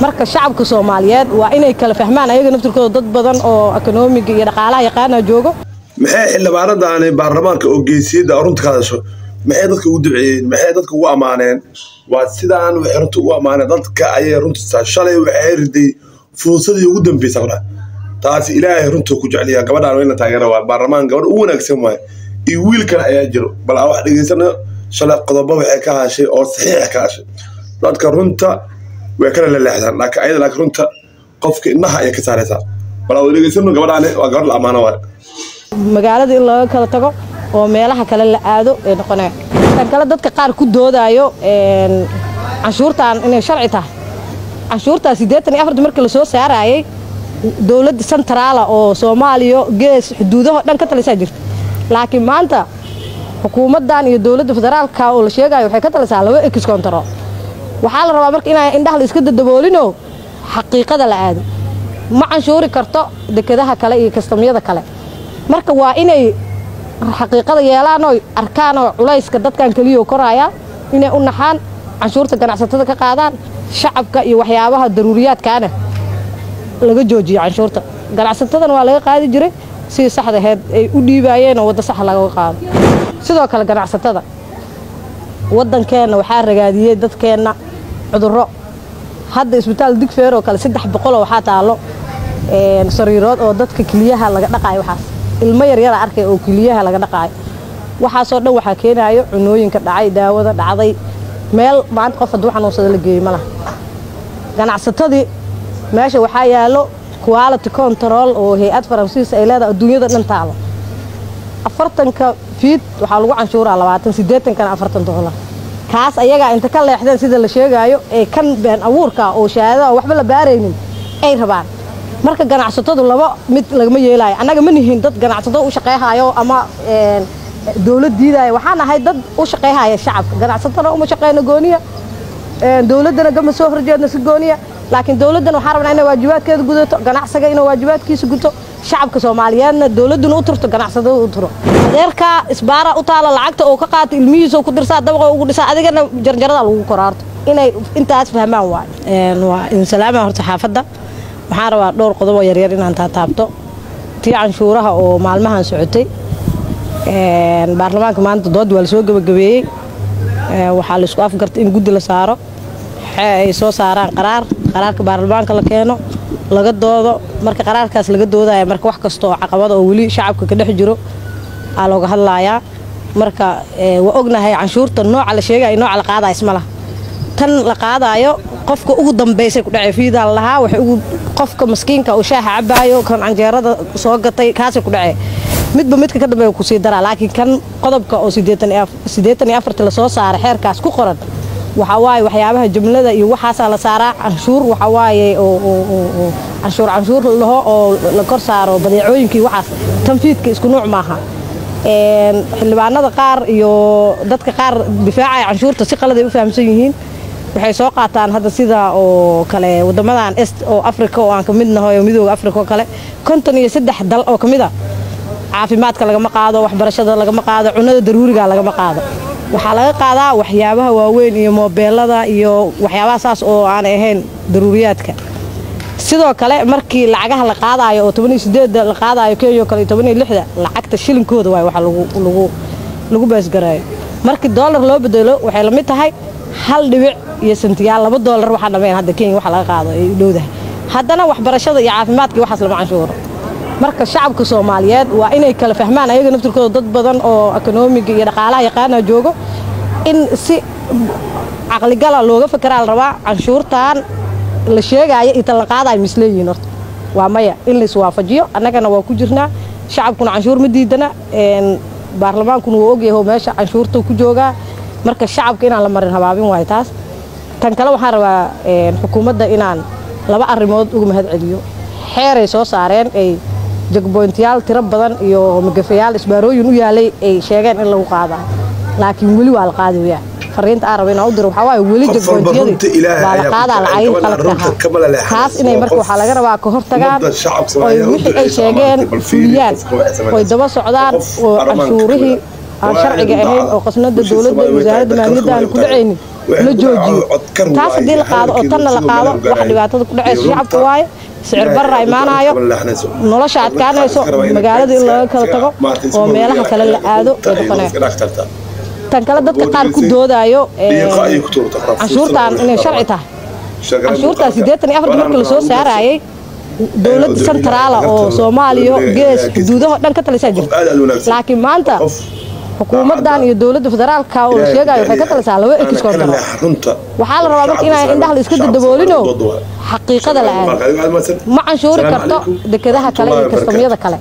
marka shacabka Soomaaliyeed waa inay kala fahmaan ayaga naftirkooda dad badan oo economic iyo dhaqaalaha yaqaan joogo maxay xildhibaanadaan baarlamaanka oo geesiyada runta ka hadasho maxay dadka u duceeyeen maxay dadka u amaaneen waa sidaan waxay runta u amaaneen dadka ay runta shalay waxay riday fursadii ugu dambeysay qora taas ilaahay runta ku jeceliya gabadhaan weyn la taageero waa baarlamaan gabadh u wanaagsan waay iyo wiilkan ayaa jiro bal wax dhageysana shalay qodobo waxay ka hashay oo saxiix ka hashay dadka runta way kala leexdaan laakiin ayada laakiin runta qofka inaha ay ka saaraysaa bal oo dhageysana gabadhaan waa gabadh la amaano waay magaalada in laga kala tago oo meelaha kale la aado ee noqonay tan kale dadka qaar ku doodayo canshuurtan inay sharci tahay canshuurta 84 markii la soo saarayay dawladda central oo Soomaaliya gees xuduudaha dhan ka talisay jirta laakiin maanta xukuumadan iyo dawladda federaalka oo la sheegayo waxay ka talisaa laba ex control waxa la rabaa marka inay indhaha la iska dadaboolino xaqiiqada la aado ma canshuuri karto dekedaha kale iyo kastamyada kale marka waa inay xaqiiqada yeelaan oo arkaan oo culayska dadkan kaliya koraya inay u naxaan canshuurta ganacsatada ka qaadaan shacabka iyo waxyaabaha daruuriyaadkaana laga joojiyo canshuurta ganacsatada waa laga qaadi jiray si saxda ahayd ay u dhiibayeen oo wada sax laga qaado sidoo kale ganacsatada wadankeena waxa ragaadiyay dadkeena cudurro hadda isbitaal Digfeer oo kale 300 waxa taalo sariirood oo dadka kaliyaha laga dhaqayo waxaas ilmo yar yar arkay oo kaliyaha laga dhaqayo waxa soo dhan waxa keenayo cunooyinka dhacay daawada dhacday meel maanta qof haduu xanuunsado la geeyay malaha ganacsatadii meesha waxa yaalo quality control oo hay'ad Faransiis ay leedahay adduunyada dhan taalo 40ka feet waxa lagu canshuuraa 28 kana $40 kaas ayaga inta ka leexdeen sida la sheegayo ee kan been abuurka oo shahaado waxba la baaraynin ay rabaan marka ganacsatadu laba mid laga yeelay anaga ma nihin dad ganacsato u shaqeeyahayo ama dawladdiida waxaan ahay dad u shaqeeyahay shacabka ganacsatada uma shaqeeyna gooniya dawladana gama soo horjeedna si gooniya laakiin dawladana waxa rabnaa inay waajibaadkeeda gudato ganacsiga inay waajibaadkiisa gudato shacabka Soomaaliyeedna dawladuna u turto ganacsatada u turo adeerka isbaara u taala lacagta oo ka qaata ilmihiisa ku dirsaa dabaqa ugu dhisa adigana jarjarada lagu koraarto inay intaas fahmaan waa in salaama horta xaafada waxaan rabaa dhowr qodob yar yar inaan taabto tii canshuuraha oo maalmahan socotay baarlamaanka maanta dood waa la soo gabagabeeyay waxa la isku afgartay in guddi la saaro ay soo saaraan qaraarka baarlamaanka la keeno laga doodo marka qaraarkaas laga doodayo marka wax kasto oo caqabad oo wali shacabka ka dhex jiro aa looga hadlayaa marka waa ognahay canshuurta nooca la sheegay nooca la qaadayo isma tan la qaadayo qofka ugu dambeysay ku dhacay fiidaan lahaa waxa ugu qofka miskiinka oo shaaha cabayo kan canjeerada soo gatay kaas ku dhacay midba midka ka dambeeyo ku sii daraa laakiin kan qodobka oo 84 la soo saaray xeerkaas ku qoran waxa waaye waxyaabaha jumlada iyo waxaas la saaraa canshuur waxa waaye oo canshuur laho oo la kor saaro badeecooyinkii waxaas tanfiidka isku nooc maaha xildhibaanada qaar iyo dadka qaar difaacay canshuurta si qalad ay u fahamsan yihiin waxay soo qaataan hadda sida oo kale wadamadan East oo Afrika oo aan ka mid nahay midowga Afrika oo kale 53 dal oo kamid ah caafimaadka laga ma qaado waxbarashada laga ma qaado cunada daruuriga laga ma qaado waxa laga qaadaa waxyaabaha waaweyn iyo mobilada iyo waxyaabaha saas oo aan ahayn daruuriyaadka sidoo kale markii lacagaha la qaadayo oo 18 la qaadayo Kenya kale 16 lacagta shilinkooda way waxa lagu baas garay markii dollar loo bedelo waxay la mid tahay hal dhibic iyo sentiyaal $2 waxa dhameen hadda Kenya waxa laga qaado ay dhowdahay haddana waxbarashada iyo caafimaadka waxaas lama canshuuro marka shacabka Soomaaliyeed waa inay kala fahmaan ayaga naftirkooda dad badan oo economic iyo dhaqaalaha yaqaan joogo in si aqli gal looga fikiraa la rabaa canshuurtan la sheegayo inta la qaadayo misleeyin horta waa maya in la iswaafajiyo annagana waa ku jirnaa shacabkuna canshuur ma diidana baarlamaankuna wuu ogyahay meesha canshuurta ku jooga marka shacabka inaan la marin habaabin way taas tan kale waxaan rabaa xukuumadda inaan laba arrimood uga mahad celiyo xeer ay soo saareen ay jagboontiyaal tiro badan iyo magafayaal isbaarooyin u yaalay ay sheegeen in lagu qaado laakiin wali waa la qaadayaa fariinta arab inaa u diro waxa waaye wali jagboontiyaal baa la qaadaa lacag qaladka taas inay marka waxa laga rabaa ka hortagaan oo wixii ay sheegeen fuliyaan oo daba socdaan oo canshuurihii aan sharciga ahayn oo qasnada dawladda wasaaradda maaliyadda aan ku dhacaynin la joojiyo taas haddii la qaado oo tanna la qaado wax dhibaatada ku dhacaysa shacabka waaye sicir barra imaanayo nolosha adkaanayso magaalada in laga kala tago oo meelaha kale la aado tan kale dadka qaar ku doodayo canshuurtan inay sharci tahay canshuurtaas 84 markii la soo saarayay dowladda centraala oo Soomaaliya gees xuduudaha dhan ka talisaa jirta laakiin maanta xukuumadan iyo dowladda federaalka oo sheegay waxay ka talisaa laba ex control waxaa la rabaa marka inay indhaha la iska daboolino xaqiiqada la aado ma canshuuri karto dekedaha kale iyo kastamyada kale